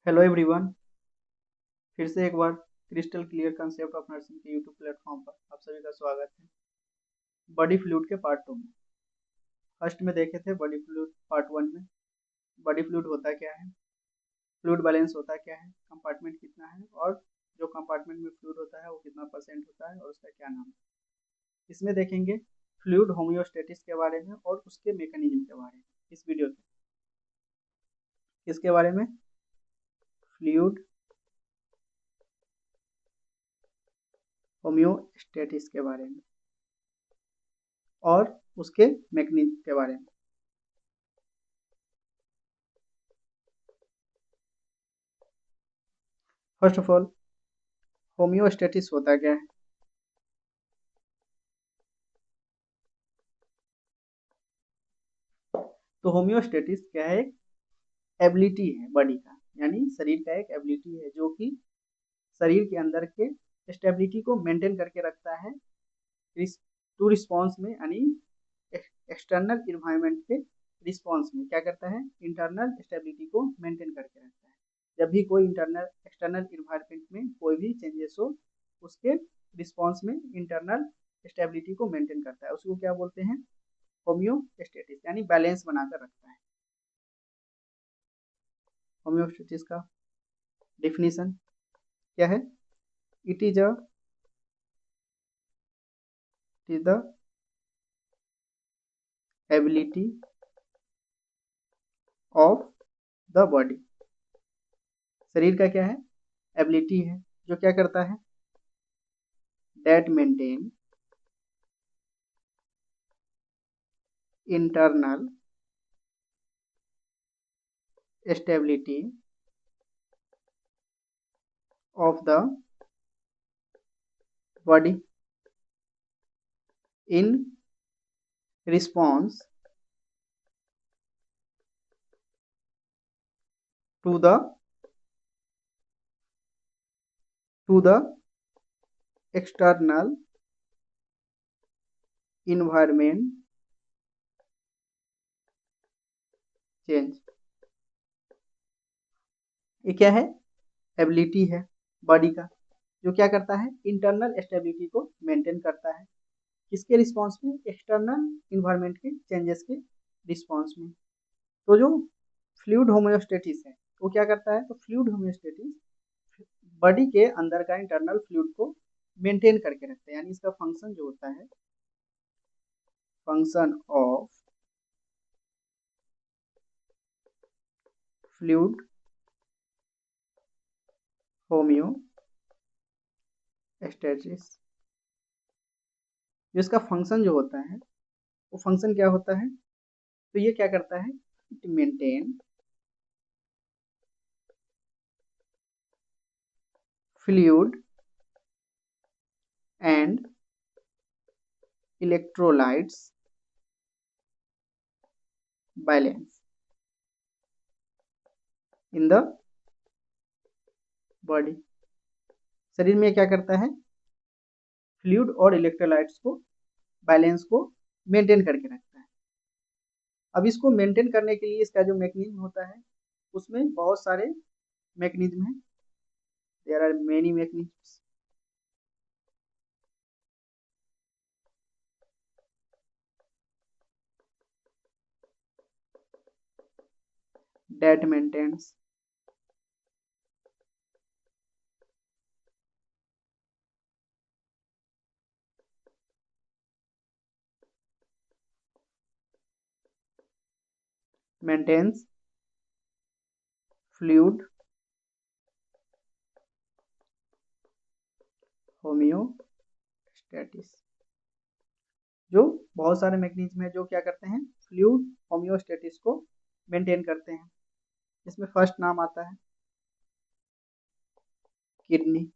Hello everyone. फिर से एक बार crystal clear concept of nursing के यूट्यूब प्लेटफॉर्म पर आप सभी का स्वागत है। बॉडी फ्लूइड के पार्ट 2 में फर्स्ट में देखे थे बॉडी फ्लूइड पार्ट 1 में। बॉडी फ्लूइड होता क्या है, फ्लूइड बैलेंस होता क्या है, कंपार्टमेंट कितना है और जो कंपार्टमेंट में फ्लूइड होता है वो कितना परसेंट होता है और उसका क्या नाम है। इसमें देखेंगे फ्लूइड होम्योस्टेटिस के बारे में और उसके मैकेनिज्म के बारे में। इस वीडियो में इसके बारे में फ्लूइड होम्योस्टेटिस के बारे में और उसके मैकेनिज्म के बारे में। फर्स्ट ऑफ ऑल होम्योस्टेटिस होता क्या है। तो होम्योस्टेटिस क्या है, एबिलिटी है बॉडी का, यानी शरीर का एक एबिलिटी है जो कि शरीर के अंदर के स्टेबिलिटी को मेंटेन करके रखता है टू रिस्पॉन्स में, यानी एक्सटर्नल इन्वायरमेंट के रिस्पॉन्स में क्या करता है, इंटरनल स्टेबिलिटी को मेंटेन करके रखता है। जब भी कोई इंटरनल एक्सटर्नल इन्वायरमेंट में कोई भी चेंजेस हो उसके रिस्पॉन्स में इंटरनल स्टेबिलिटी को मेंटेन करता है, उसको क्या बोलते हैं, होम्योस्टेटिस, यानी बैलेंस बनाकर रखता है। होम्योस्टेटिस का डिफिनीशन क्या है, it is the ability of the body. शरीर का क्या है, एबिलिटी है जो क्या करता है, that maintain internal stability of the body in response to the external environment change. ये क्या है, एबिलिटी है बॉडी का जो क्या करता है, इंटरनल स्टेबिलिटी को मेंटेन करता है। किसके रिस्पॉन्स में, एक्सटर्नल इन्वायरमेंट के चेंजेस के रिस्पॉन्स में। तो जो फ्लूइड होम्योस्टेटिस है वो क्या करता है, तो फ्लूइड होम्योस्टेटिस बॉडी के अंदर का इंटरनल फ्लूइड को मेंटेन करके रखते हैं, यानी इसका फंक्शन जो होता है, फंक्शन ऑफ फ्लूइड होम्योस्टेटिस, जो इसका फंक्शन जो होता है वो फंक्शन क्या होता है, तो ये क्या करता है, it maintain fluid and electrolytes balance in the body. शरीर में क्या करता है, फ्लूइड और इलेक्ट्रोलाइट्स को बैलेंस को मेंटेन करके रखता है। अब इसको मेंटेन करने के लिए इसका जो मैकेनिज्म होता है उसमें बहुत सारे मैकेनिज्म हैं, there are many mechanisms. that maintains maintains fluid homeostasis. जो बहुत सारे मैकेनिज्म है जो क्या करते हैं, फ्लूइड होम्योस्टेटिस को मेंटेन करते हैं। इसमें फर्स्ट नाम आता है kidney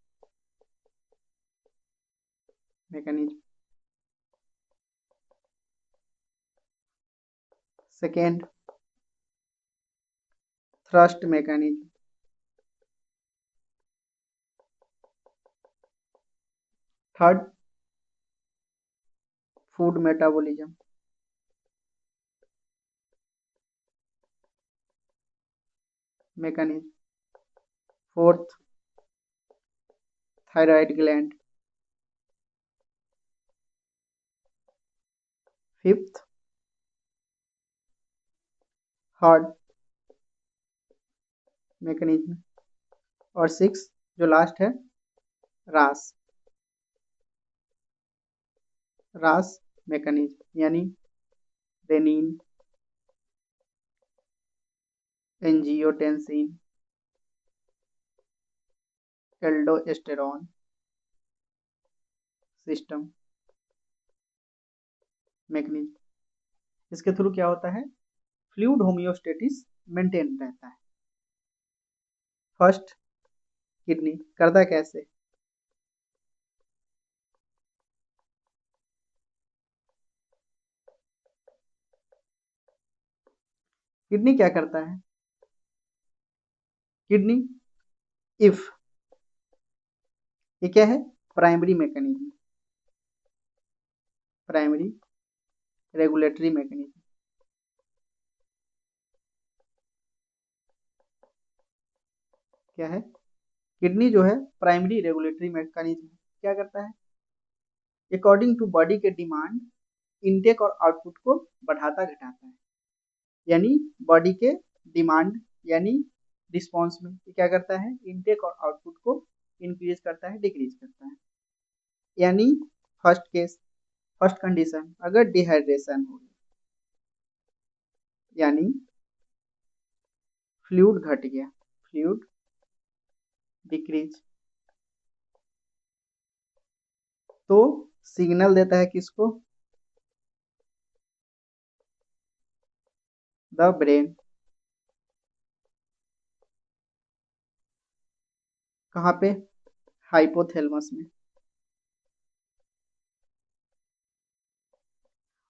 mechanism, second thrust mechanism, third food metabolism, mechanism, fourth thyroid gland, fifth heart mechanism, और सिक्स जो लास्ट है रास रास मैकेनिज्म, यानी renin, angiotensin, aldosterone system mechanism. इसके थ्रू क्या होता है, फ्लूइड होमियोस्टेटिस मेंटेन रहता है। फर्स्ट किडनी करता कैसे, किडनी क्या करता है, किडनी इफ ये क्या है, primary mechanism, primary regulatory mechanism. क्या है, किडनी जो है प्राइमरी रेगुलेटरी मैकेनिज्म, क्या करता है, अकॉर्डिंग टू बॉडी के डिमांड इनटेक और आउटपुट को बढ़ाता घटाता है, यानी बॉडी के डिमांड यानी रिस्पॉन्स में क्या करता है, इनटेक और आउटपुट को इंक्रीज करता है डिक्रीज करता है। यानी फर्स्ट केस, फर्स्ट कंडीशन अगर डिहाइड्रेशन हो यानी फ्लूइड घट गया, फ्लूइड डिक्रीज, तो सिग्नल देता है किसको, द ब्रेन। कहाँ पे, हाइपोथैलेमस में,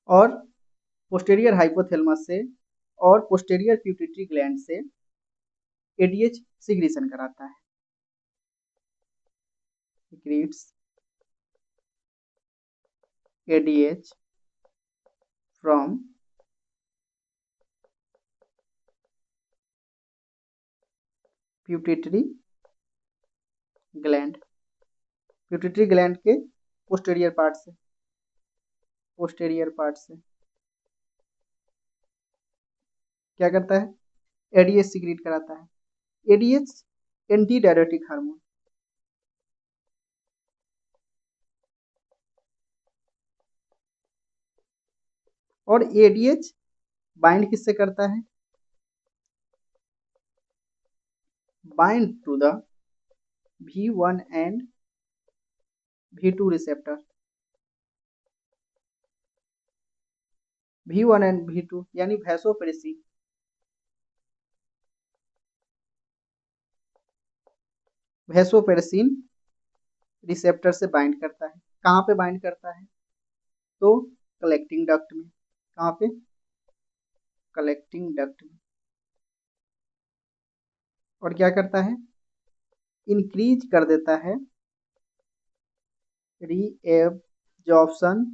और पोस्टेरियर हाइपोथैलेमस से और पोस्टेरियर पिट्यूटरी ग्लैंड से एडीएच सिग्रेशन कराता है, secretes ADH from pituitary gland, pituitary gland के पोस्टेरियर पार्ट से, पोस्टेरियर पार्ट से क्या करता है, एडीएच सिक्रीट कराता है। एडीएच एंटी डायरेटिक हार्मोन, और एडीएच बाइंड किससे करता है, bind to the V1 and V2 receptor, V1 and V2 यानी वैसोप्रेसिन, वैसोप्रेसिन रिसेप्टर से बाइंड करता है। कहाँ पे बाइंड करता है, तो कलेक्टिंग डक्ट में, कहाँ पे, कलेक्टिंग डक्ट में, और क्या करता है, इंक्रीज कर देता है reabsorption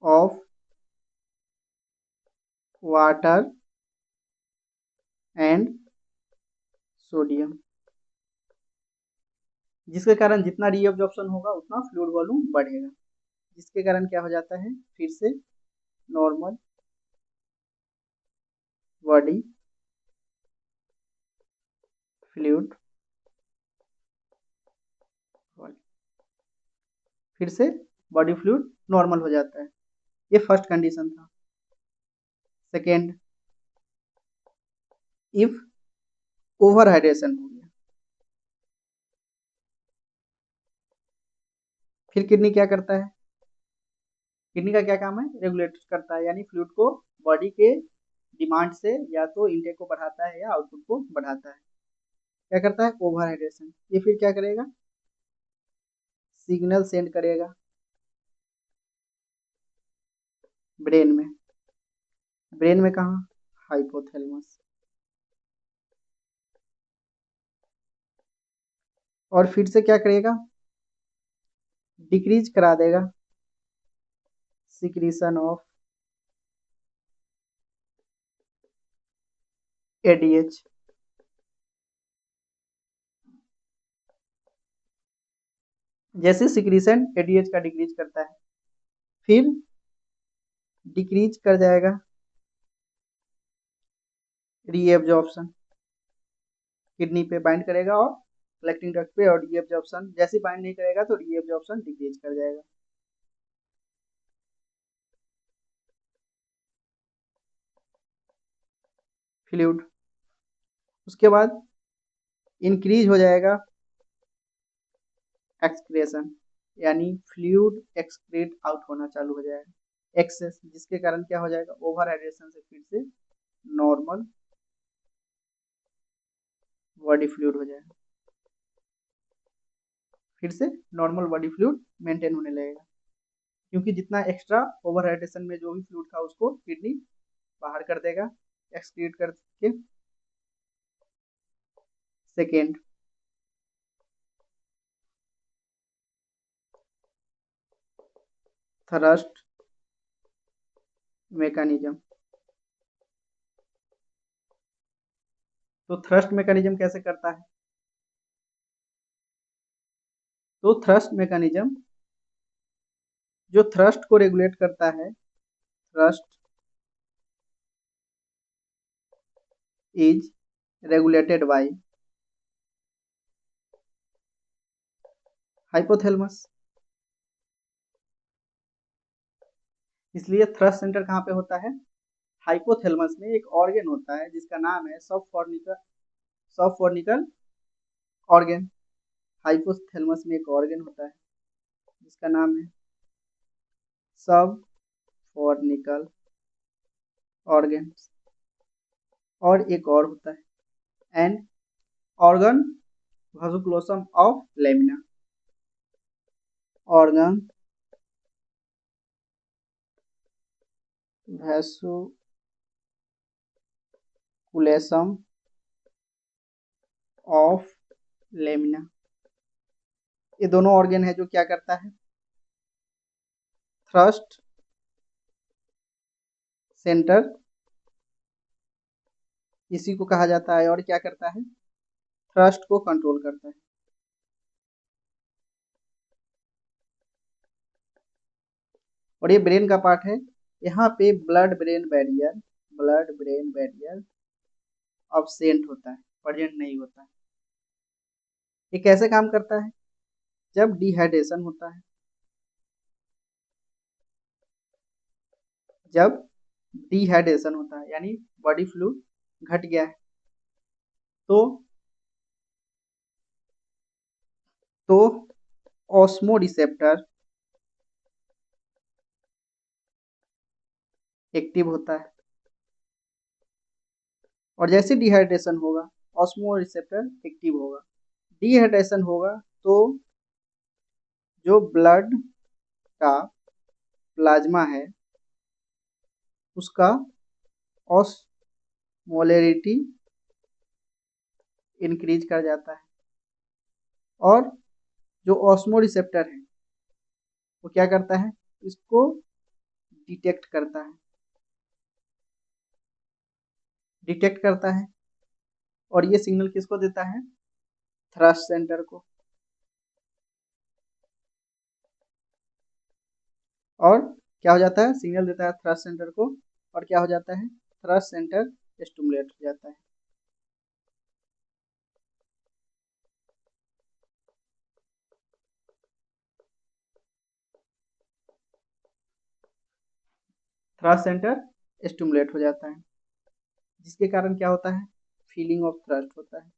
of water and sodium, जिसके कारण जितना रीएब्जॉर्प्शन होगा उतना फ्लूइड वॉल्यूम बढ़ेगा, जिसके कारण क्या हो जाता है, फिर से नॉर्मल बॉडी फ्लूइड, फिर से बॉडी फ्लूइड नॉर्मल हो जाता है। ये फर्स्ट कंडीशन था। सेकेंड, इफ ओवर हाइड्रेशन हो गया, फिर किडनी क्या करता है, किडनी का क्या काम है, रेगुलेट करता है, यानी फ्लूइड को बॉडी के डिमांड से या तो इनटेक को बढ़ाता है या आउटपुट को बढ़ाता है। क्या करता है, ओवर हाइड्रेशन, ये फिर क्या करेगा, सिग्नल सेंड करेगा ब्रेन में, ब्रेन में कहाँ, हाइपोथैलेमस, और फिर से क्या करेगा, डिक्रीज करा देगा सिक्रीशन ऑफ एडीएच, जैसे सिक्रीशन एडीएच का डिक्रीज करता है, फिर डिक्रीज कर जाएगा रीएब्जॉर्प्शन, किडनी पे बाइंड करेगा और कलेक्टिंग डक्ट पे, और रीएब्जॉर्प्शन जैसे बाइंड नहीं करेगा तो रीएब्जॉर्प्शन डिक्रीज कर जाएगा। फ्लूइड, उसके बाद इंक्रीज हो जाएगा एक्सक्रेशन, यानी फ्लूइड एक्सक्रीट आउट होना चालू हो जाएगा एक्सेस, जिसके कारण क्या हो जाएगा, ओवर हाइड्रेशन से फिर से नॉर्मल बॉडी फ्लूइड हो जाएगा, फिर से नॉर्मल बॉडी फ्लूइड मेंटेन होने लगेगा, क्योंकि जितना एक्स्ट्रा ओवर हाइड्रेशन में जो भी फ्लूइड था उसको किडनी बाहर कर देगा एक्सक्रीट करके। Second, thrust mechanism. तो थ्रस्ट मैकेनिज्म कैसे करता है, तो थ्रस्ट मैकेनिज्म जो थ्रस्ट को रेगुलेट करता है, thrust is regulated by hypothalamus. इसलिए थ्रस्ट सेंटर कहाँ पे होता है, हाइपोथैलेमस में एक ऑर्गन होता है जिसका नाम है सबफोर्निकल ऑर्गन। हाइपोथैलेमस में एक ऑर्गन होता है जिसका नाम है सबफोर्निकल ऑर्गन, और एक और होता है and organ vasculosum of lamina, organ vasculosum of lamina. ये दोनों ऑर्गन है जो क्या करता है, थ्रस्ट सेंटर इसी को कहा जाता है, और क्या करता है, थ्रस्ट को कंट्रोल करता है। और ये ब्रेन का पार्ट है, यहाँ पे ब्लड ब्रेन बैरियर अब्सेंट होता है, प्रेजेंट नहीं होता है। ये कैसे काम करता है, जब डिहाइड्रेशन होता है, जब डिहाइड्रेशन होता है यानी बॉडी फ्लूइड घट गया है, तो तो ऑस्मो रिसेप्टर एक्टिव होता है, और जैसे डिहाइड्रेशन होगा ऑस्मो रिसेप्टर एक्टिव होगा। डिहाइड्रेशन होगा तो जो ब्लड का प्लाज्मा है उसका ऑस्मोलैरिटी इंक्रीज कर जाता है, और जो ऑस्मो रिसेप्टर है वो क्या करता है, इसको डिटेक्ट करता है, और ये सिग्नल किसको देता है, थ्रस्ट सेंटर को, और क्या हो जाता है, सिग्नल देता है थ्रस्ट सेंटर को, और क्या हो जाता है, थ्रस्ट सेंटर स्टिमुलेट हो जाता है। थ्रस्ट सेंटर स्टिमुलेट हो जाता है, जिसके कारण क्या होता है, फीलिंग ऑफ थ्रस्ट होता है।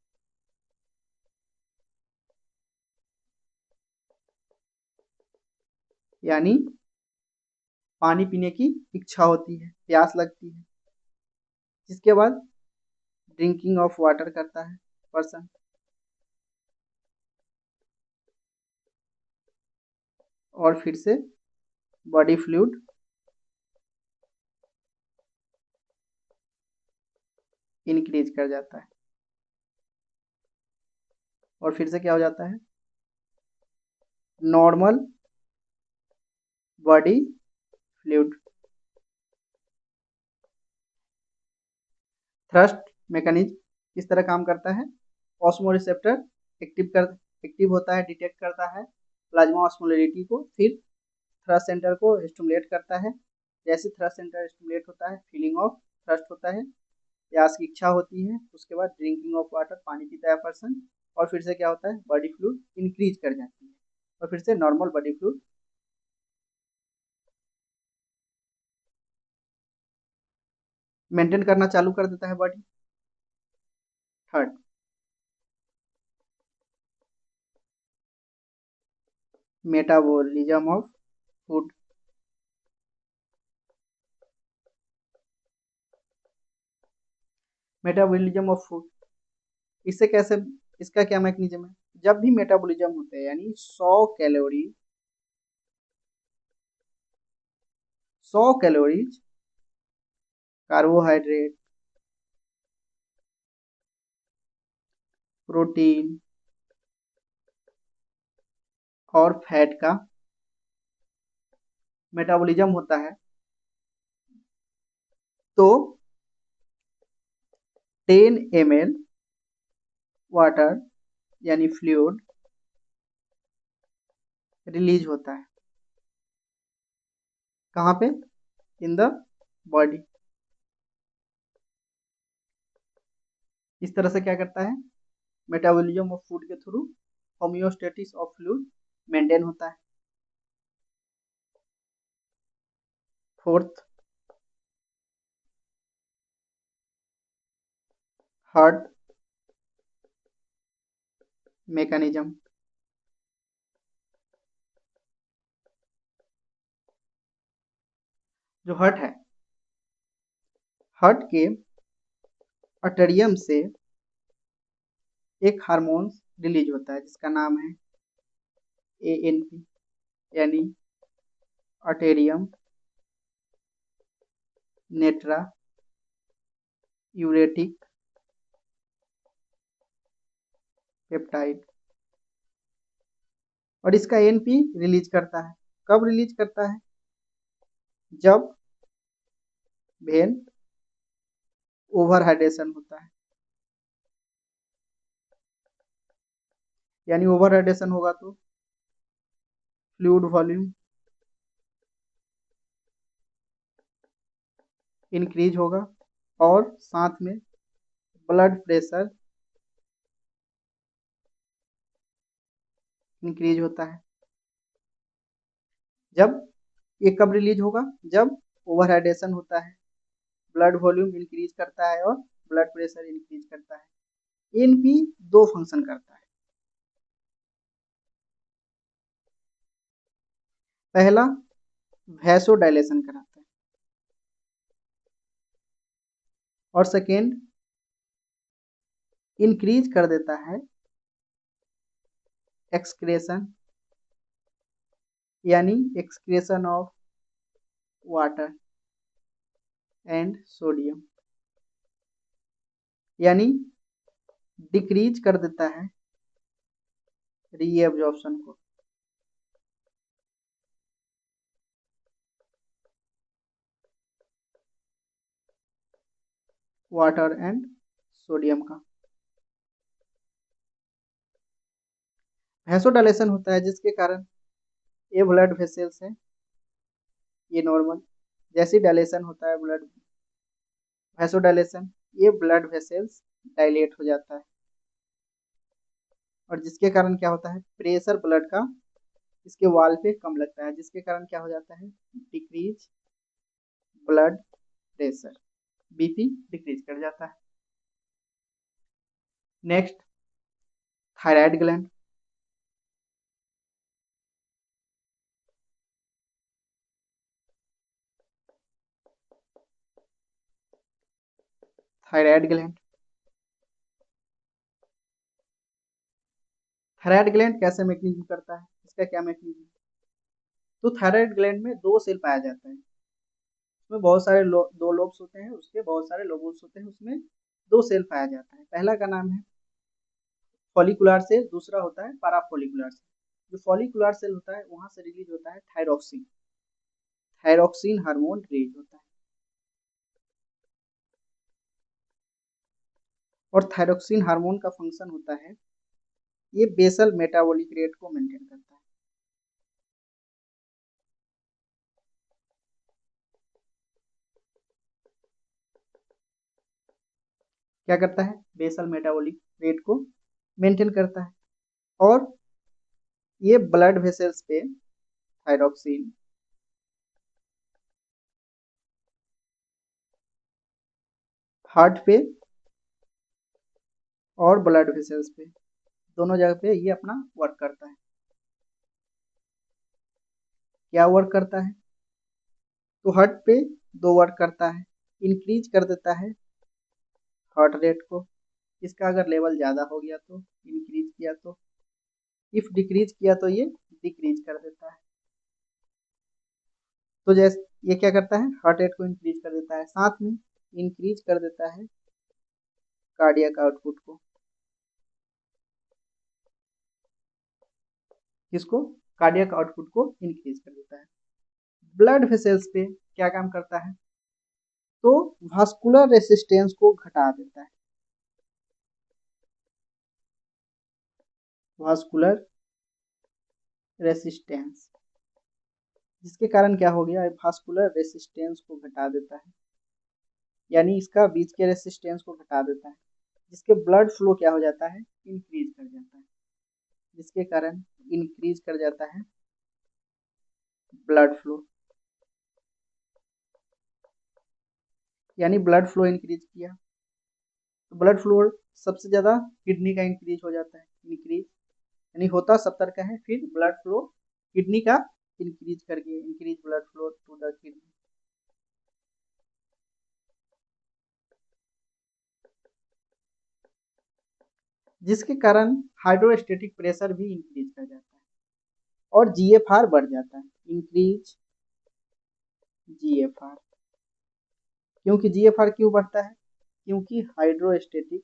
यानी पानी पीने की इच्छा होती है, प्यास लगती है, जिसके बाद ड्रिंकिंग ऑफ वाटर करता है पर्सन, और फिर से बॉडी फ्लूइड इंक्रीज कर जाता है, और फिर से क्या हो जाता है, normal body fluid. Thrust mechanism किस तरह काम करता है, ऑस्मो रिसेप्टर एक्टिव होता है, डिटेक्ट करता है प्लाज्मा ऑस्मोलरिटी को, फिर थ्रस्ट सेंटर को स्टिमुलेट करता है। जैसे थ्रस्ट सेंटर स्टिमुलेट होता है, फीलिंग ऑफ थ्रस्ट होता है, प्यास की इच्छा होती है। उसके बाद ड्रिंकिंग ऑफ वाटर, पानी पीता है पर्सन, और फिर से क्या होता है, बॉडी फ्लूइड इंक्रीज कर जाती है और फिर से नॉर्मल बॉडी फ्लूइड मेंटेन करना चालू कर देता है body. Third, metabolism of food. Metabolism of food, इससे कैसे, इसका क्या मैकेनिज्म है, जब भी मेटाबॉलिज्म होता है यानी 100 कैलोरीज कार्बोहाइड्रेट, प्रोटीन और फैट का मेटाबॉलिज्म होता है, तो 10 ml वाटर यानी फ्लूइड रिलीज होता है। कहाँ पे, इन द बॉडी। इस तरह से क्या करता है, मेटाबॉलिज्म ऑफ फूड के through homeostasis of fluid maintain होता है। Fourth, heart mechanism. जो हार्ट है, हार्ट के अटेरियम से एक हार्मोन रिलीज होता है जिसका नाम है ANP, यानी अटेरियम नेट्रा यूरेटिक पेप्टाइड। और इसका ANP रिलीज करता है, कब रिलीज करता है, जब वेन ओवर हाइड्रेशन होता है। यानी ओवर हाइड्रेशन होगा तो फ्लूइड वॉल्यूम इंक्रीज होगा और साथ में ब्लड प्रेशर इंक्रीज होता है। जब ये कब रिलीज होगा, जब ओवर हाइड्रेशन होता है, ब्लड वॉल्यूम इंक्रीज करता है और ब्लड प्रेशर इंक्रीज करता है। एनपी दो फंक्शन करता है, पहला वैसोडाइलेशन कराता है और सेकेंड इंक्रीज कर देता है एक्सक्रेशन, यानी excretion of water and sodium, यानी डिक्रीज कर देता है रीएब्जॉर्प्शन को। वाटर एंड सोडियम का वैसोडाइलेशन होता है जिसके कारण ये ब्लड वेसल्स है, ये नॉर्मल, जैसे डायलेशन होता है ब्लड वैसोडाइलेशन, ये ब्लड वेसल्स डायलेट हो जाता है और जिसके कारण क्या होता है, प्रेशर ब्लड का इसके वाल पे कम लगता है, जिसके कारण क्या हो जाता है, decrease blood pressure, BP decrease कर जाता है। Next, thyroid gland. Thyroid gland, thyroid gland कैसे मैकेनिज्म करता है, इसका क्या मैकेनिज्म, तो थायराइड ग्लैंड में दो सेल पाया जाता है, उसमें बहुत सारे दो लोब्स होते हैं, उसके बहुत सारे लोबुल्स होते हैं, उसमें दो सेल पाया जाता है। पहला का नाम है फॉलिकुलर सेल, दूसरा होता है पैराफॉलिकुलर सेल। जो फॉलिकुलर सेल होता है वहां से रिलीज होता है थायरोक्सिन, थायरोक्सिन हार्मोन रिलीज होता है और थायरोक्सिन हार्मोन का फंक्शन होता है, ये बेसल मेटाबॉलिक रेट को मेंटेन करता है। क्या करता है, बेसल मेटाबॉलिक रेट को मेंटेन करता है। और ये ब्लड वेसल्स पे थायरॉक्सिन, हार्ट पे और ब्लड वेसल्स पे, दोनों जगह पे ये अपना वर्क करता है। क्या वर्क करता है, तो हार्ट पे दो वर्क करता है, इंक्रीज कर देता है हार्ट रेट को, इसका अगर लेवल ज़्यादा हो गया तो इंक्रीज किया, तो इफ डिक्रीज किया तो ये डिक्रीज कर देता है। तो जैसे ये क्या करता है, हार्ट रेट को इंक्रीज कर देता है, साथ में इंक्रीज कर देता है कार्डियक आउटपुट को। किसको, कार्डियक आउटपुट को इंक्रीज कर देता है। ब्लड वेसल्स पे क्या काम करता है, तो वास्कुलर रेसिस्टेंस को घटा देता है। वास्कुलर रेसिस्टेंस, जिसके कारण क्या हो गया, वास्कुलर रेसिस्टेंस को घटा देता है, यानी इसका बीच के रेसिस्टेंस को घटा देता है, जिसके ब्लड फ्लो क्या हो जाता है, इंक्रीज कर जाता है, जिसके कारण इंक्रीज कर जाता है ब्लड फ्लो, यानी ब्लड फ्लो इंक्रीज किया, तो ब्लड फ्लो सबसे ज्यादा किडनी का इंक्रीज हो जाता है, इंक्रीज यानी होता 70 का है, फिर ब्लड फ्लो किडनी का इंक्रीज करके, increase blood flow to the kidney, जिसके कारण हाइड्रोस्टेटिक प्रेशर भी इंक्रीज कर जाता है और जीएफआर बढ़ जाता है, इंक्रीज जीएफआर। क्योंकि जीएफआर क्यों बढ़ता है, क्योंकि हाइड्रोस्टेटिक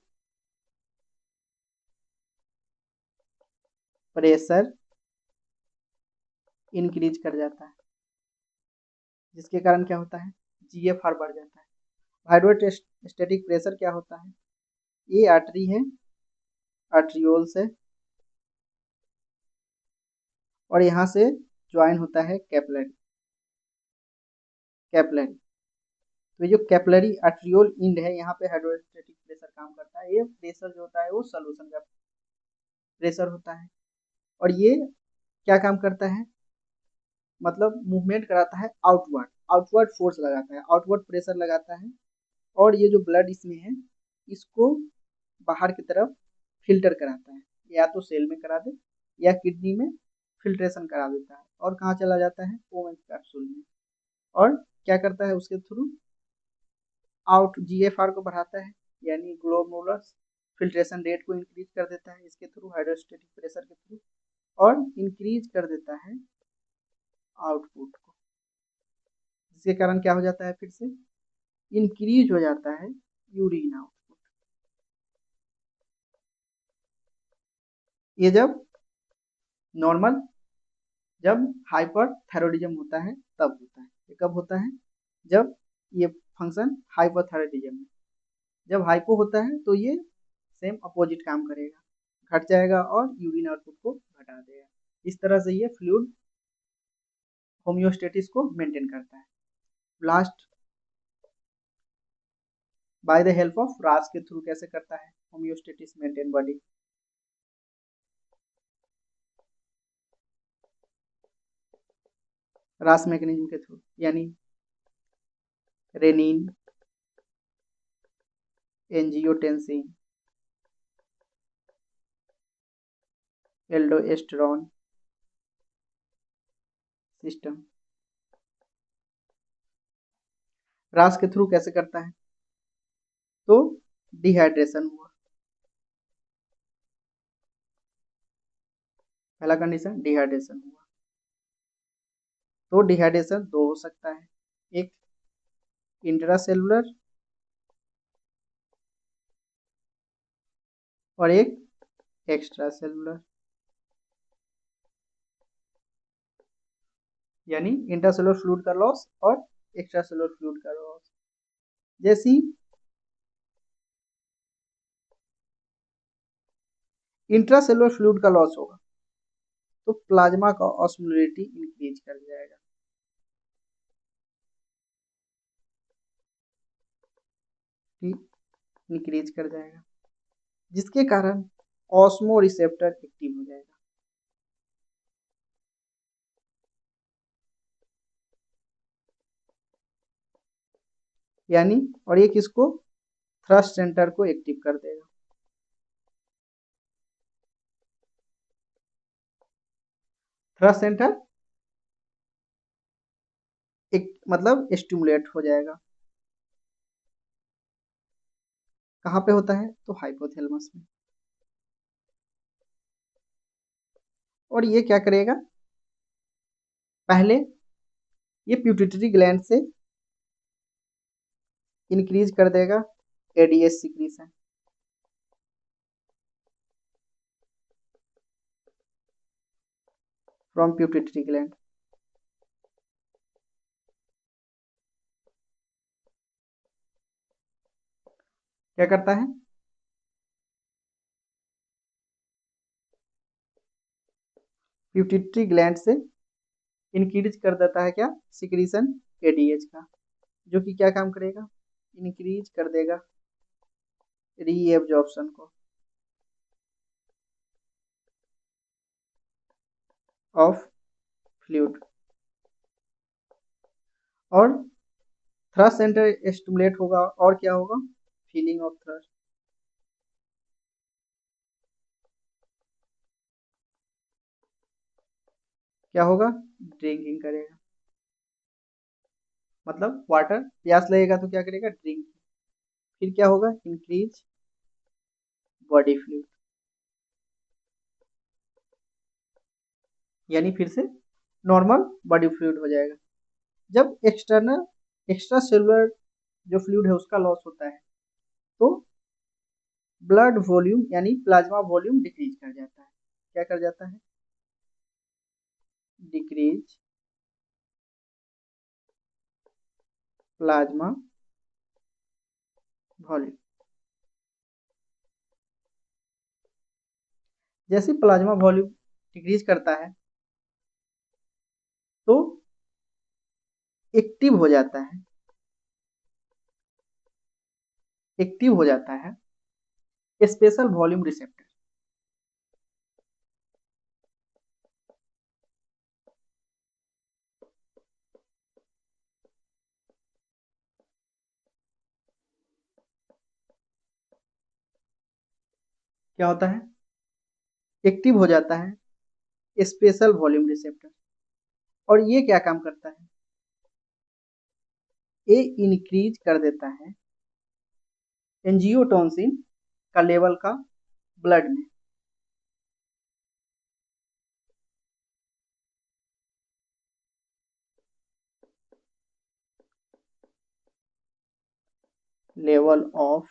प्रेशर इंक्रीज कर जाता है, जिसके कारण क्या होता है, जीएफआर बढ़ जाता है। हाइड्रोस्टेटिक प्रेशर क्या होता है, ये आर्टरी है, आर्ट्रियोल्स है, और यहाँ से ज्वाइन होता है कैपिलरी, कैपिलरी, तो ये जो कैपिलरी आर्ट्रियोल इंड है, यहाँ पे हाइड्रोस्टेटिक प्रेशर काम करता है। ये प्रेशर जो होता है वो सॉल्यूशन का प्रेशर होता है, और ये क्या काम करता है, मतलब मूवमेंट कराता है आउटवर्ड, आउटवर्ड फोर्स लगाता है, आउटवर्ड प्रेशर लगाता है, और ये जो ब्लड इसमें है इसको बाहर की तरफ फिल्टर कराता है, या तो सेल में करा दे या किडनी में फिल्ट्रेशन करा देता है, और कहाँ चला जाता है, ओवेंस कैप्सूल में, और क्या करता है उसके थ्रू, आउट जीएफआर को बढ़ाता है, यानी ग्लोमेरुलर फिल्ट्रेशन रेट को इंक्रीज कर देता है इसके थ्रू, हाइड्रोस्टेटिक प्रेशर के थ्रू, और इंक्रीज कर देता है आउटपुट को, जिसके कारण क्या हो जाता है, फिर से इंक्रीज हो जाता है यूरिन आउटपुट। ये जब नॉर्मल, जब हाइपरथायरॉयडिज्म होता है तब होता है। ये कब होता है, जब ये फंक्शन हाइपरथायरॉयडिज्म में, जब हाइपो होता है तो ये सेम अपोजिट काम करेगा, घट जाएगा और यूरिन आउटपुट को घटा देगा। इस तरह से ये फ्लूइड होम्योस्टेटिस को मेंटेन करता है। Last, by the help of रास के थ्रू कैसे करता है होम्योस्टेटिस मेंटेन बॉडी, रास मैकेनिज्म के थ्रू, यानी रेनिन, एंजियोटेंसिन, एल्डोस्टेरोन सिस्टम। रास के थ्रू कैसे करता है, तो डिहाइड्रेशन हुआ, पहला कंडीशन डिहाइड्रेशन हुआ, तो डिहाइड्रेशन दो हो सकता है, एक इंट्रासेलुलर और एक एक्स्ट्रा सेलुलर, यानी इंट्रासेलुलर फ्लूइड का लॉस और एक्स्ट्रा सेलुलर फ्लूइड का लॉस। जैसी इंट्रासेलुलर फ्लूइड का लॉस होगा तो प्लाज्मा का ऑस्मोलरिटी इंक्रीज कर जाएगा, ठीक, इंक्रीज कर जाएगा, जिसके कारण ऑस्मो रिसेप्टर एक्टिव हो जाएगा। यानी और ये किसको, थ्रस्ट सेंटर को एक्टिव कर देगा। थ्रस्ट सेंटर एक मतलब स्टिमुलेट हो जाएगा। कहाँ पे होता है, तो हाइपोथैलेमस में। और ये क्या करेगा, पहले ये प्यूटिटरी ग्लैंड से इंक्रीज कर देगा ADH secretion, from pituitary gland. क्या करता है, प्यूटिटरी ग्लैंड से इंक्रीज कर देता है क्या, सिक्रीशन एडीएच का, जो कि क्या काम करेगा, इंक्रीज कर देगा रीएब्जॉर्प्शन को ऑफ फ्लूइड। और थ्रस्ट सेंटर स्टिमुलेट होगा, और क्या होगा, फीलिंग ऑफ थ्रस्ट। क्या होगा, ड्रिंकिंग करेगा, मतलब वाटर प्यास लगेगा तो क्या करेगा, ड्रिंक। फिर क्या होगा, इंक्रीज बॉडी फ्लूइड, यानी फिर से नॉर्मल बॉडी फ्लूइड हो जाएगा। जब एक्स्ट्रा सेलुलर जो फ्लूइड है उसका लॉस होता है, तो ब्लड वॉल्यूम यानी प्लाज्मा वॉल्यूम डिक्रीज कर जाता है। क्या कर जाता है, डिक्रीज प्लाज्मा वॉल्यूम। जैसे प्लाज्मा वॉल्यूम डिक्रीज करता है तो एक्टिव हो जाता है, एक्टिव हो जाता है स्पेशल वॉल्यूम रिसेप्टर। क्या होता है, एक्टिव हो जाता है स्पेशल वॉल्यूम रिसेप्टर। और ये क्या काम करता है, ये इंक्रीज कर देता है एंजियोटेंसिन का लेवल का ब्लड में। Level of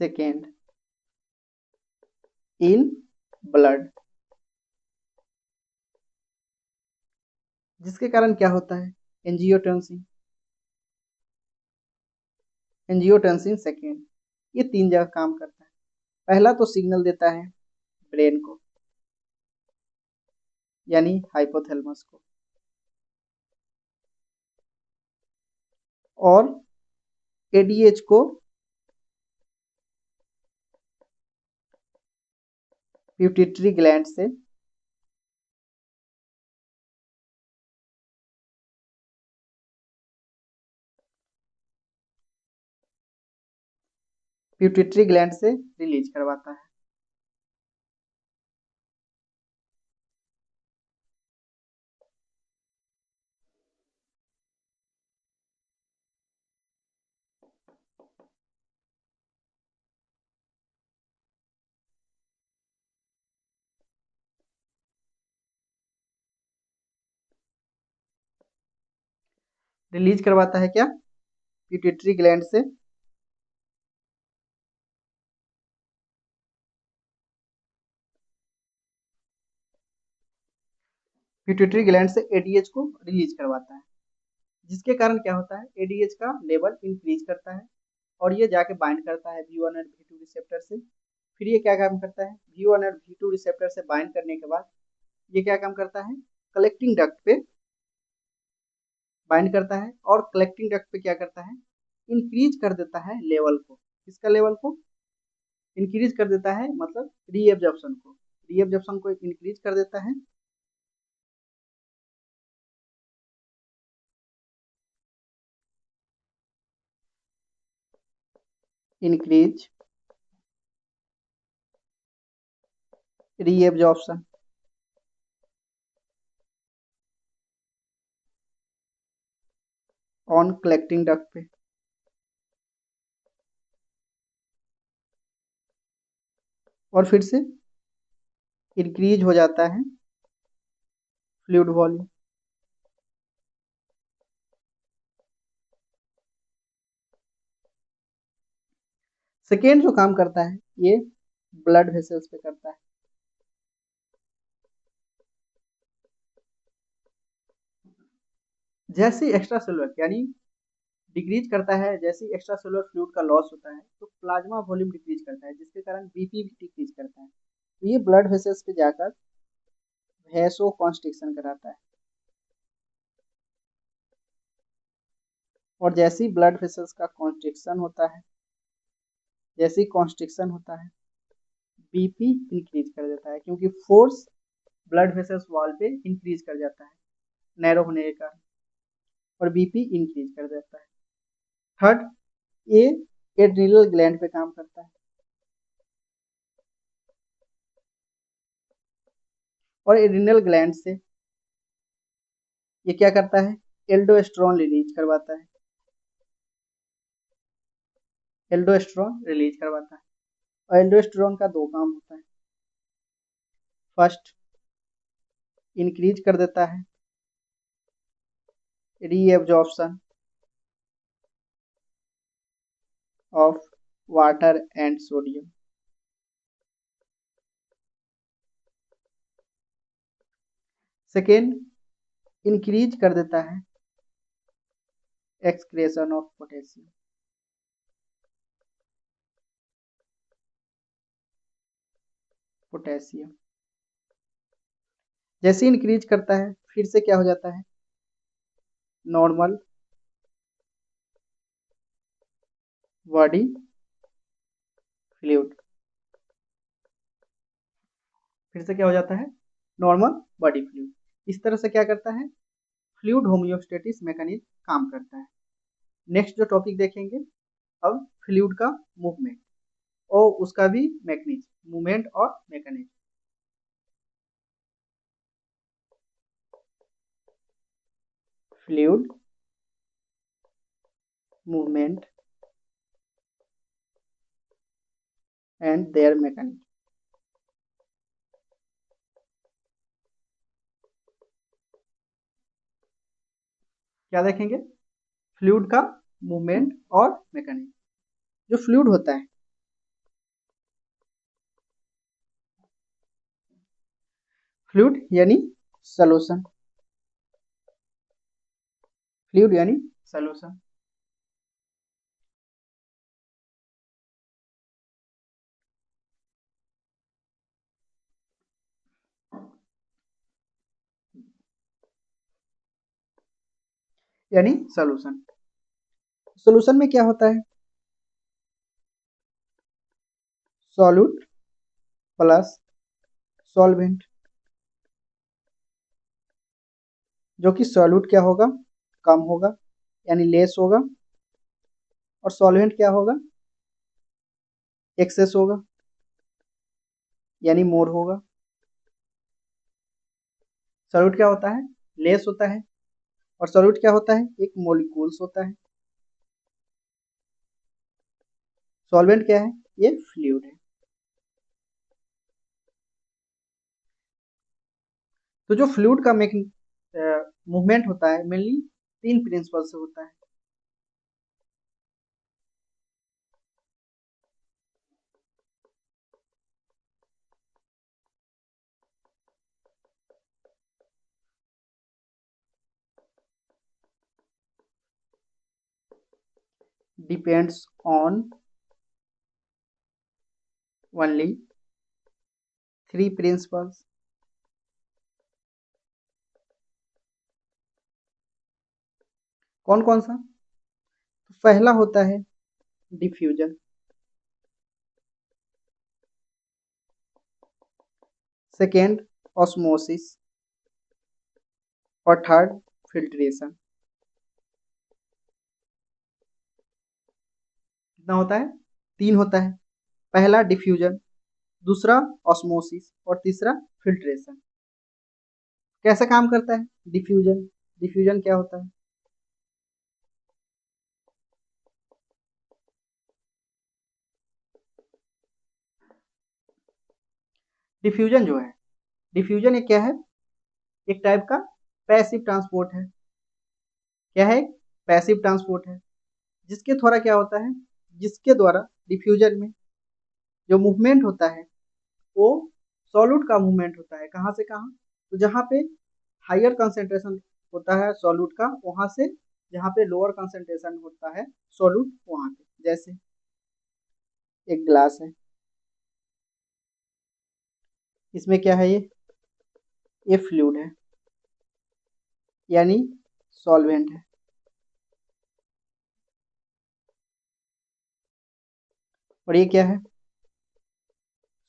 second in blood, जिसके कारण क्या होता है, एंजियोटेंसिन, एंजियोटेंसिन सेकेंड, ये 3 जगह काम करता है। पहला तो सिग्नल देता है ब्रेन को, यानी हाइपोथैलेमस को, और एडीएच को प्यूटिटरी ग्लैंड से, प्यूटिटरी ग्लैंड से रिलीज करवाता है। रिलीज करवाता है क्या, प्यूटिटरी ग्लैंड से प्यूटिटरी ग्लैंड से एडीएच को रिलीज करवाता है, जिसके कारण क्या होता है, एडीएच का लेवल इंक्रीज करता है और ये जाके बाइंड करता है V1 और V2 रिसेप्टर से। फिर ये क्या काम करता है, V1 और V2 रिसेप्टर से बाइंड करने के बाद ये क्या काम करता है, कलेक्टिंग डक्ट पे बाइंड करता है और कलेक्टिंग डक्ट पे क्या करता है, इंक्रीज कर देता है लेवल को। किसका लेवल को इंक्रीज कर देता है, मतलब रीएब्जॉर्प्शन को, रीएब्जॉर्प्शन को इंक्रीज कर देता है। Increase reabsorption on collecting duct पे, और फिर से इंक्रीज हो जाता है फ्लूइड वॉल्यूम। सेकेंड जो काम करता है ये ब्लड वेसल्स पे करता है। जैसे एक्स्ट्रा सेलुलर यानी डिक्रीज करता है, जैसे एक्स्ट्रा सेलुलर फ्लूइड का लॉस होता है तो प्लाज्मा वॉल्यूम डिक्रीज करता है, जिसके कारण बीपी भी डिक्रीज करता है। तो ये ब्लड वेसल्स पे जाकर वैसो कॉन्स्ट्रिक्शन कराता है, और जैसे ही ब्लड वेसल्स का कॉन्स्ट्रिक्शन होता है, जैसे ही कॉन्स्ट्रिक्शन होता है बीपी इंक्रीज कर देता है, क्योंकि फोर्स ब्लड वेसल्स वॉल पे इंक्रीज कर जाता है नैरो होने के कारण, और बीपी इंक्रीज कर देता है। थर्ड, ये एड्रिनल ग्लैंड पे काम करता है, और एड्रिनल ग्लैंड से ये क्या करता है, एल्डोस्टेरोन रिलीज करवाता है, एल्डोस्टेरोन रिलीज करवाता है। और एल्डोस्टेरोन का दो काम होता है, फर्स्ट इंक्रीज कर देता है reabsorption of water and sodium, second increase कर देता है एक्सक्रेशन ऑफ पोटेशियम, पोटेशियम जैसे इंक्रीज करता है फिर से क्या हो जाता है, नॉर्मल बॉडी फ्लूइड, फिर से क्या हो जाता है, नॉर्मल बॉडी फ्लूइड। इस तरह से क्या करता है, फ्लूइड होम्योस्टेटिस मैकेनिज्म काम करता है। नेक्स्ट जो टॉपिक देखेंगे अब फ्लूइड का मूवमेंट और उसका भी मैकेनिज्म, मूवमेंट और mechanism. Fluid movement and there mechanism. क्या देखेंगे, फ्लूइड का मूवमेंट और मैकेनिज्म। जो फ्लूइड होता है, फ्लूइड यानी सॉल्यूशन, फ्लूइड यानी सॉल्यूशन। यानी सॉल्यूशन, सॉल्यूशन में क्या होता है, सॉल्यूट प्लस सॉल्वेंट, जो कि सॉल्यूट क्या होगा, कम होगा यानी लेस होगा, और सॉल्वेंट क्या होगा, एक्सेस होगा यानी मोर होगा। सॉल्यूट क्या होता है, लेस होता है, और सॉल्यूट क्या होता है, एक मॉलिक्यूल्स होता है। सॉल्वेंट क्या है, ये फ्लूइड है। तो जो फ्लूइड का मूवमेंट होता है मेनली तीन प्रिंसिपल से होता है। Depends on only three principles. कौन कौन सा? पहला होता है डिफ्यूजन, सेकेंड ऑस्मोसिस, और थर्ड फिल्ट्रेशन। कितना होता है? 3 होता है। पहला डिफ्यूजन, दूसरा ऑस्मोसिस और तीसरा फिल्ट्रेशन। कैसा काम करता है डिफ्यूजन? डिफ्यूजन क्या होता है? डिफ्यूजन जो है, डिफ्यूजन एक क्या है? एक टाइप का पैसिव ट्रांसपोर्ट है। क्या है? पैसिव ट्रांसपोर्ट है। जिसके द्वारा क्या होता है? जिसके द्वारा डिफ्यूजन में जो मूवमेंट होता है वो सॉल्यूट का मूवमेंट होता है। कहाँ से कहाँ? तो जहाँ पे हायर कंसेंट्रेशन होता है सॉल्यूट का, वहां से जहाँ पे लोअर कंसेंट्रेशन होता है सॉल्यूट, वहां पे। जैसे एक ग्लास है, इसमें क्या है? ये फ्लूइड है, यानी सॉल्वेंट है। और ये क्या है?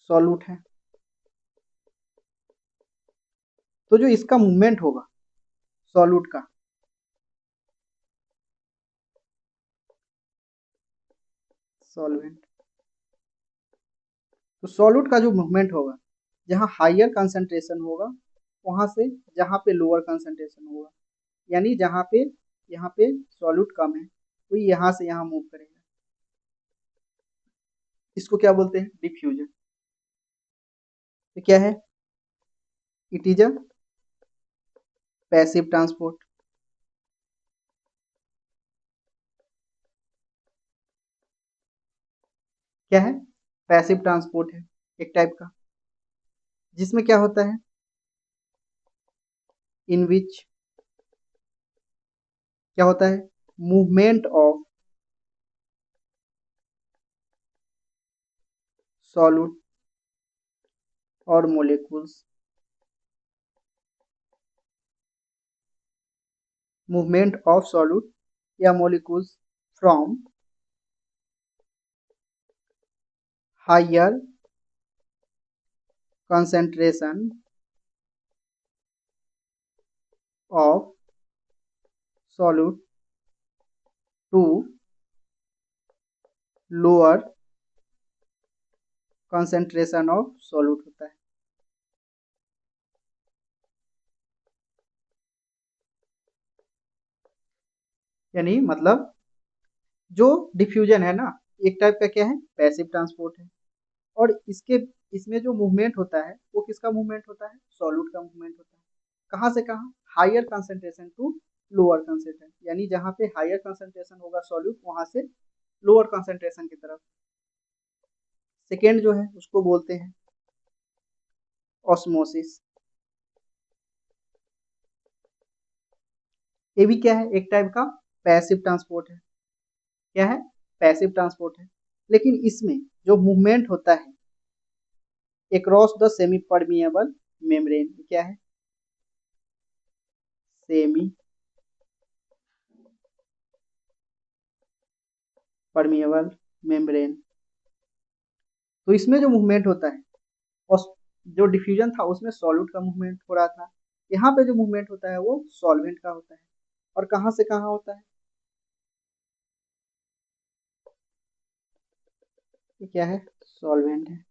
सॉल्यूट है। तो जो इसका मूवमेंट होगा सॉल्यूट का, सॉल्वेंट, तो सॉल्यूट का जो मूवमेंट होगा, जहाँ हायर कंसंट्रेशन होगा वहां से जहाँ पे लोअर कंसंट्रेशन होगा, यानी जहाँ पे यहाँ पे सॉल्यूट कम है तो यहाँ से यहाँ मूव करेगा। इसको क्या बोलते हैं? डिफ्यूजन। तो क्या है? It is a passive transport. क्या है? पैसिव ट्रांसपोर्ट है एक टाइप का, जिसमें क्या होता है? इन विच क्या होता है? मूवमेंट ऑफ सॉल्यूट और मोलिक्यूल्स, मूवमेंट ऑफ सॉल्यूट या molecules from higher concentration of solute to lower concentration of solute होता है। यानी मतलब जो डिफ्यूजन है ना, एक टाइप का क्या है? पैसिव ट्रांसपोर्ट है। और इसके इसमें जो मूवमेंट होता है वो किसका मूवमेंट होता है? सॉल्यूट का मूवमेंट होता है। कहाँ से कहाँ? Higher concentration to lower concentration, यानी जहाँ पे हायर कंसंट्रेशन होगा सॉल्यूट, वहां से लोअर कंसंट्रेशन की तरफ। सेकेंड जो है उसको बोलते हैं ऑस्मोसिस। ये भी क्या है? एक टाइप का पैसिव ट्रांसपोर्ट है। क्या है? पैसिव ट्रांसपोर्ट है। लेकिन इसमें जो मूवमेंट होता है across the semi permeable membrane, क्या है? Semi permeable membrane. तो इसमें जो मूवमेंट होता है, और जो डिफ्यूजन था उसमें सॉल्यूट का मूवमेंट हो रहा था, यहाँ पे जो मूवमेंट होता है वो सॉल्वेंट का होता है। और कहाँ से कहाँ होता है? ये क्या है? सॉल्वेंट है।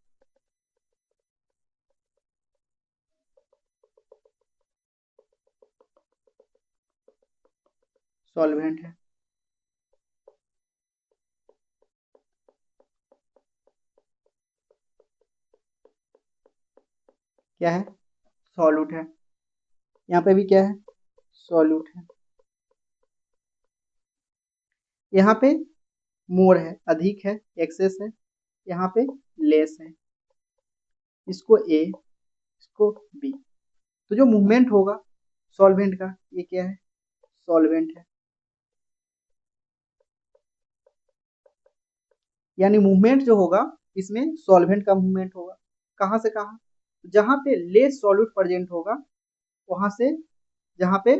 सॉल्वेंट है। क्या है? सॉल्यूट है। यहाँ पे भी क्या है? सॉल्यूट है। यहाँ पे मोर है, अधिक है, एक्सेस है। यहाँ पे लेस है, इसको ए, इसको बी। तो जो मूवमेंट होगा सॉल्वेंट का, ये क्या है? सॉल्वेंट है। यानी मूवमेंट जो होगा इसमें सॉल्वेंट का मूवमेंट होगा। कहाँ से कहाँ? जहाँ पे लेस सॉल्यूट प्रेजेंट होगा वहां से जहाँ पे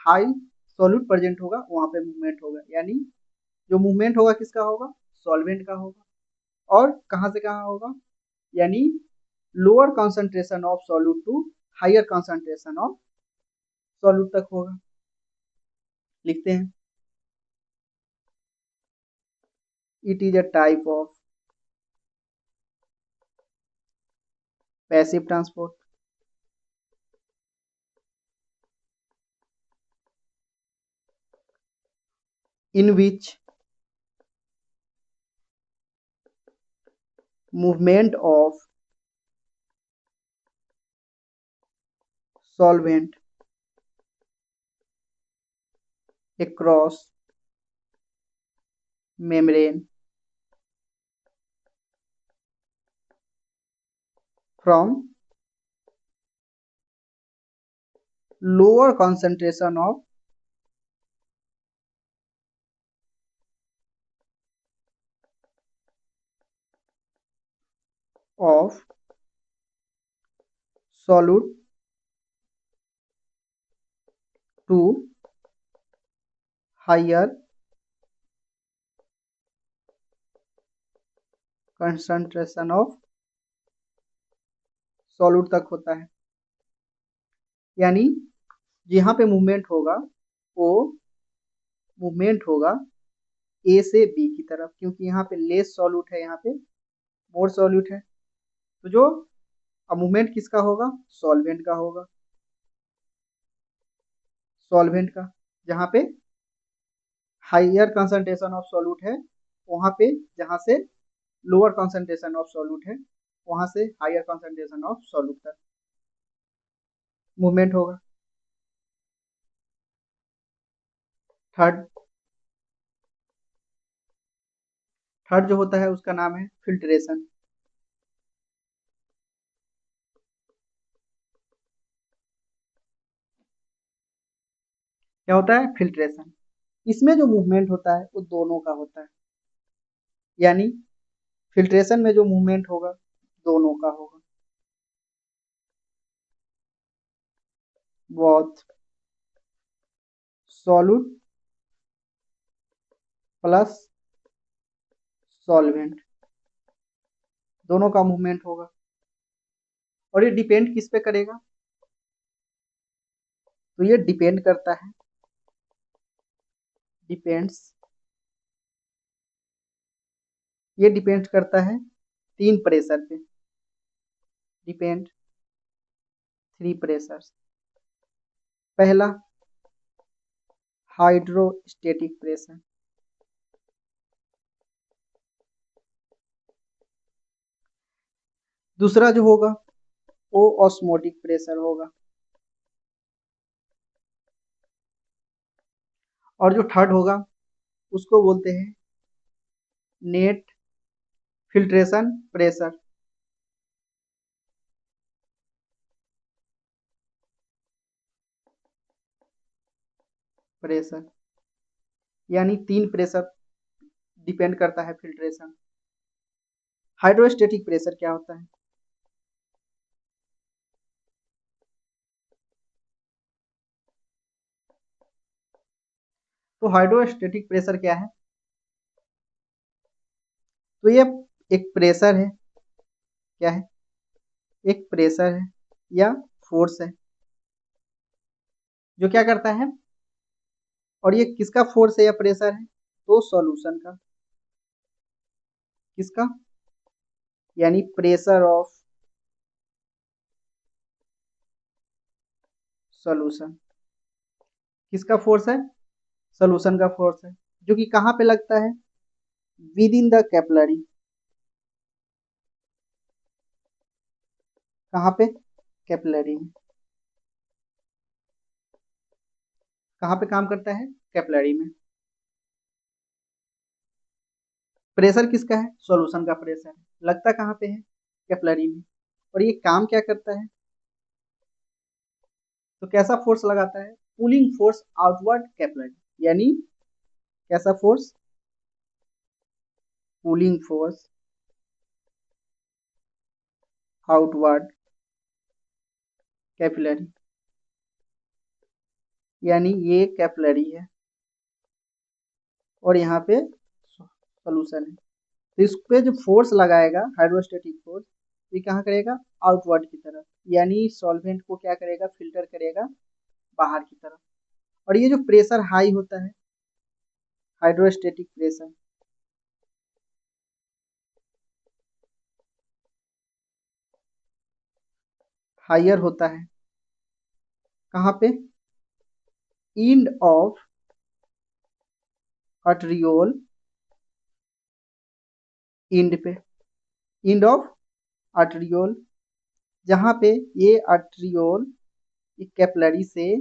हाई सॉल्यूट प्रेजेंट होगा वहां पे मूवमेंट होगा, यानी जो मूवमेंट होगा किसका होगा, सॉल्वेंट का होगा। और कहां से कहां होगा, यानी lower concentration of solute to higher concentration of solute तक होगा। लिखते हैं, it is a type of passive transport in which movement of solvent across membrane from lower concentration of solute to higher concentration of solute तक होता है। यानी यहाँ पे मूवमेंट होगा वो मूवमेंट होगा ए से बी की तरफ, क्योंकि यहाँ पे लेस सॉल्यूट है, यहाँ पे मोर सॉल्यूट है। तो जो मूवमेंट किसका होगा, सॉल्वेंट का होगा, सॉल्वेंट का। जहाँ पे हायर कंसंट्रेशन ऑफ सॉल्यूट है वहां पे, जहां से लोअर कंसंट्रेशन ऑफ सॉल्यूट है वहां से हायर कंसंट्रेशन ऑफ सॉल्यूट तक मूवमेंट होगा। थर्ड थर्ड जो होता है उसका नाम है फिल्ट्रेशन। क्या होता है, फिल्ट्रेशन। इसमें जो मूवमेंट होता है वो दोनों का होता है, यानी फिल्ट्रेशन में जो मूवमेंट होगा दोनों का होगा। बोथ सॉल्यूट प्लस सॉल्वेंट दोनों का मूवमेंट होगा। और ये डिपेंड किस पे करेगा, तो ये डिपेंड करता है, डिपेंड्स, ये डिपेंड करता है तीन प्रेशर पे, डिपेंड थ्री प्रेशर्स। पहला हाइड्रोस्टेटिक प्रेशर, दूसरा जो होगा वो ऑस्मोटिक प्रेशर होगा, और जो थर्ड होगा उसको बोलते हैं नेट फिल्ट्रेशन प्रेशर। प्रेशर यानी तीन प्रेशर डिपेंड करता है फिल्ट्रेशन। हाइड्रोस्टेटिक प्रेशर क्या होता है, तो हाइड्रोस्टेटिक प्रेशर क्या है, तो ये एक प्रेशर है, क्या है, एक प्रेशर है या फोर्स है जो क्या करता है, और ये किसका फोर्स है या प्रेशर है, तो सॉल्यूशन का, किसका, यानी प्रेशर ऑफ सॉल्यूशन। किसका फोर्स है, सॉल्यूशन का फोर्स है, जो कि कहाँ पे लगता है, विद इन द कैपिलरी। कहाँ पे, कैपिलरी में। कहाँ पे काम करता है, कैपिलरी में। प्रेशर किसका है, सॉल्यूशन का प्रेशर है, लगता कहाँ पे है, कैपिलरी में। और ये काम क्या करता है, तो कैसा फोर्स लगाता है, पुलिंग फोर्स आउटवर्ड कैपिलरी, यानी कैसा force, pulling force outward capillary. यानी ये कैपिलरी है और यहाँ पे सोल्यूशन है। तो इस पे जो फोर्स लगाएगा हाइड्रोस्टेटिक फोर्स, ये कहाँ करेगा, आउटवर्ड की तरफ, यानी सॉल्वेंट को क्या करेगा, फिल्टर करेगा बाहर की तरफ। और ये जो प्रेशर हाई होता है, हाइड्रोस्टेटिक प्रेशर, हायर होता है कहाँ पे, इंड ऑफ आर्टरियोल, इंड पे, इंड ऑफ आर्टरियोल, जहाँ पे ये आर्टरियोल कैपिलरी से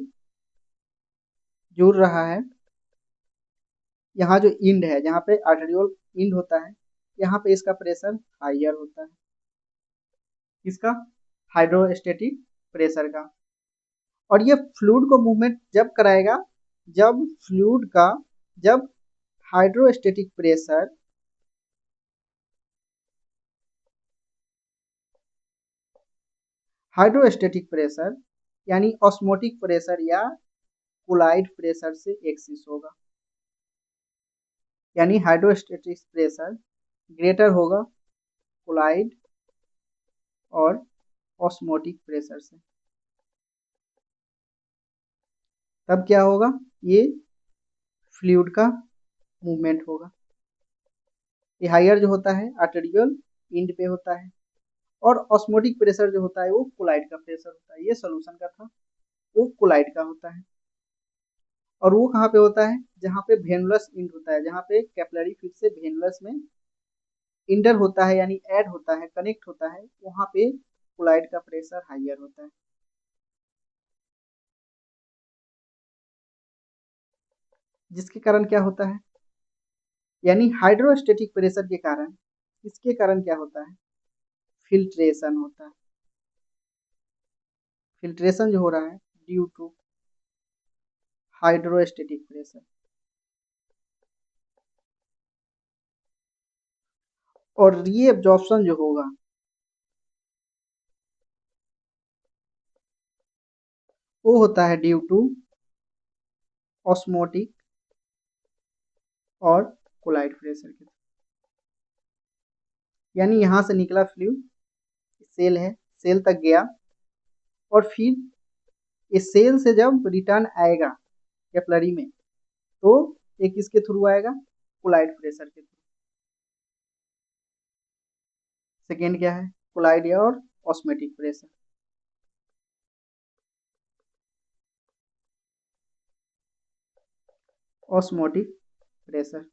जुड़ रहा है। यहाँ जो इंड है, जहाँ पे आर्टरियोल इंड होता है, यहाँ पे इसका प्रेशर हायर होता है, इसका हाइड्रोस्टेटिक प्रेशर का। और ये फ्लूइड को मूवमेंट जब कराएगा, जब फ्लूइड का, जब हाइड्रोस्टेटिक प्रेशर हाइड्रोस्टेटिक प्रेशर यानी ऑस्मोटिक प्रेशर या कोलाइड प्रेशर से एक्सिस होगा, यानी हाइड्रोस्टेटिक प्रेशर ग्रेटर होगा कोलाइड और ऑस्मोटिक प्रेशर से। तब क्या होगा, ये फ्लूइड का मूवमेंट होगा। ये हायर जो होता है आर्टेरियल इंड पे होता है, और ऑस्मोटिक प्रेशर जो होता है वो कोलाइड का प्रेशर होता है। ये सोल्यूशन का था, वो कोलाइड का होता है। और वो कहाँ पे होता है, जहाँ पे वेनुलस इंड होता है, जहाँ पे कैपिलरी फिर से वेनुलस में इंटर होता है, यानी ऐड होता है, कनेक्ट होता है, वहाँ पे कोलाइड का प्रेशर हायर होता है। जिसके कारण क्या होता है, यानी हाइड्रोस्टेटिक प्रेशर के कारण, इसके कारण क्या होता है, फिल्ट्रेशन होता है। फिल्ट्रेशन जो हो रहा है ड्यू टू हाइड्रोस्टेटिक प्रेशर। और रीएब्जॉर्प्शन जो होगा, वो होता है ड्यू टू ऑस्मोटिक और कोलाइड प्रेशर के। यानी यहाँ से निकला फ्लूइड, सेल है, सेल तक गया, और फिर इस सेल से जब रिटर्न आएगा कैपिलरी में, तो ये किसके थ्रू आएगा, कोलाइड प्रेशर के थ्रू। सेकेंड क्या है, कोलाइड और ऑस्मोटिक प्रेशर। ऑस्मोटिक प्रेशर,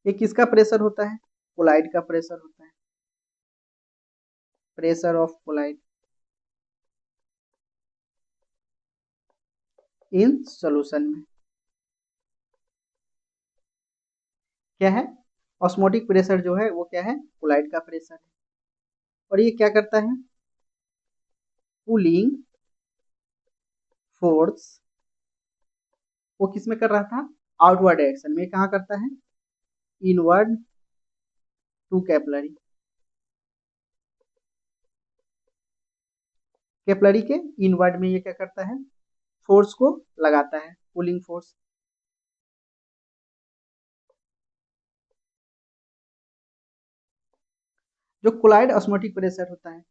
ये किसका प्रेशर होता है, कोलाइड का प्रेशर होता है, pressure of colloid in solution में। क्या है, ऑस्मोटिक प्रेशर जो है वो क्या है, कोलाइड का प्रेशर है। और ये क्या करता है, पुलिंग फोर्स, वो किस में कर रहा था, आउटवर्ड डायरेक्शन में। कहाँ करता है, इनवर्ड टू कैपिलरी, कैपिलरी के इनवर्ड में ये क्या करता है, फोर्स को लगाता है, पुलिंग फोर्स। जो कोलाइड ऑस्मोटिक प्रेशर होता है,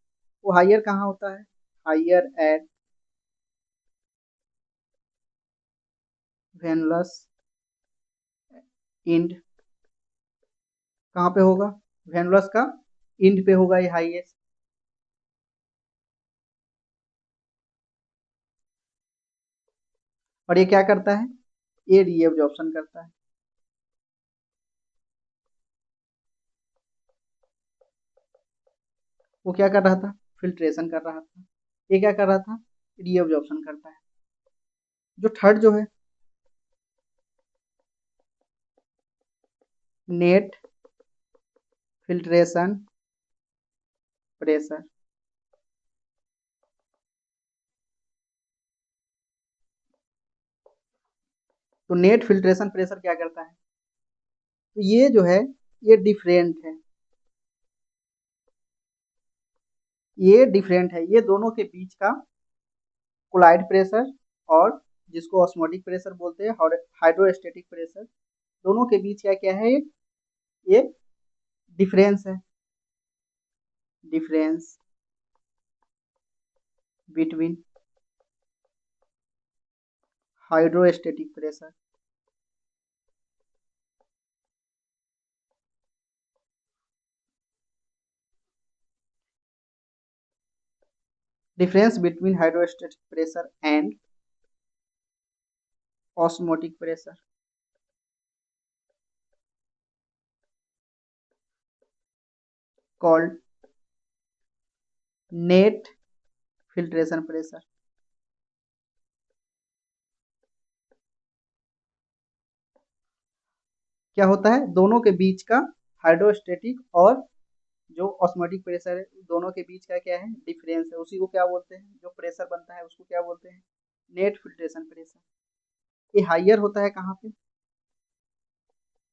वो हायर कहाँ होता है, हायर एट वेनुलस इंड। कहाँ पे होगा, वेनुलस का इंड पे होगा ये हाईएस्ट। और ये क्या करता है, ये रीएब्जॉर्प्शन करता है। वो क्या कर रहा था, फिल्ट्रेशन कर रहा था। ये क्या कर रहा था, रीएब्जॉर्प्शन करता है। जो थर्ड जो है, नेट फिल्ट्रेशन प्रेशर। तो नेट फिल्ट्रेशन प्रेशर क्या करता है, तो ये जो है ये डिफरेंट है, ये डिफरेंट है, ये दोनों के बीच का कोलाइड प्रेशर और जिसको ऑस्मोटिक प्रेशर बोलते हैं, हाइड्रोस्टेटिक प्रेशर, दोनों के बीच का क्या है, ये डिफरेंस है, difference between hydrostatic pressure difference between hydrostatic pressure and osmotic pressure called net filtration pressure। क्या होता है, दोनों के बीच का हाइड्रोस्टेटिक और जो ऑस्मोटिक प्रेशर है, दोनों के बीच का क्या है, डिफरेंस है, उसी को क्या बोलते हैं, जो प्रेशर बनता है उसको क्या बोलते हैं, नेट फिल्ट्रेशन प्रेशर। ये हाइयर होता है कहाँ पे,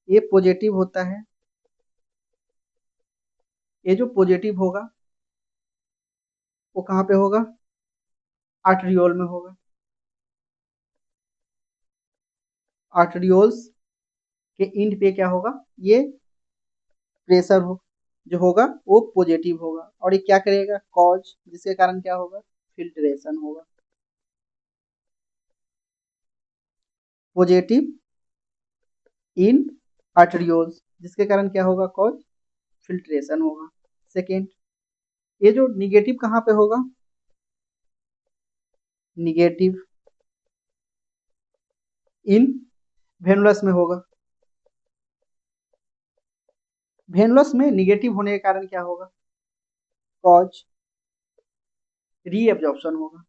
ये पॉजिटिव होता है, ये जो पॉजिटिव होगा वो कहाँ पे होगा, आर्टरियोल में होगा, आर्टरियोल्स के इंड पे क्या होगा, ये प्रेशर हो जो होगा वो पॉजिटिव होगा, और ये क्या करेगा, कॉज, जिसके कारण क्या होगा, फिल्ट्रेशन होगा, पॉजिटिव इन आर्टरियोल्स, जिसके कारण क्या होगा, कॉज फिल्ट्रेशन होगा। सेकेंड, ये जो निगेटिव कहाँ पे होगा, निगेटिव इन वेनुलस में होगा, वेनुलस में निगेटिव होने के कारण क्या होगा, कॉज रीएब्जॉर्प्शन होगा,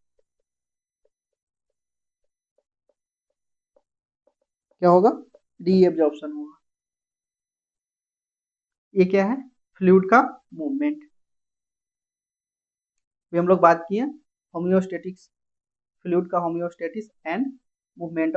क्या होगा, रीएब्जॉर्प्शन होगा। ये क्या है, फ्लूइड का मूवमेंट। भी हम लोग बात किए होम्योस्टेटिक्स, फ्लूइड का होम्योस्टेटिक्स एंड मूवमेंट ऑफ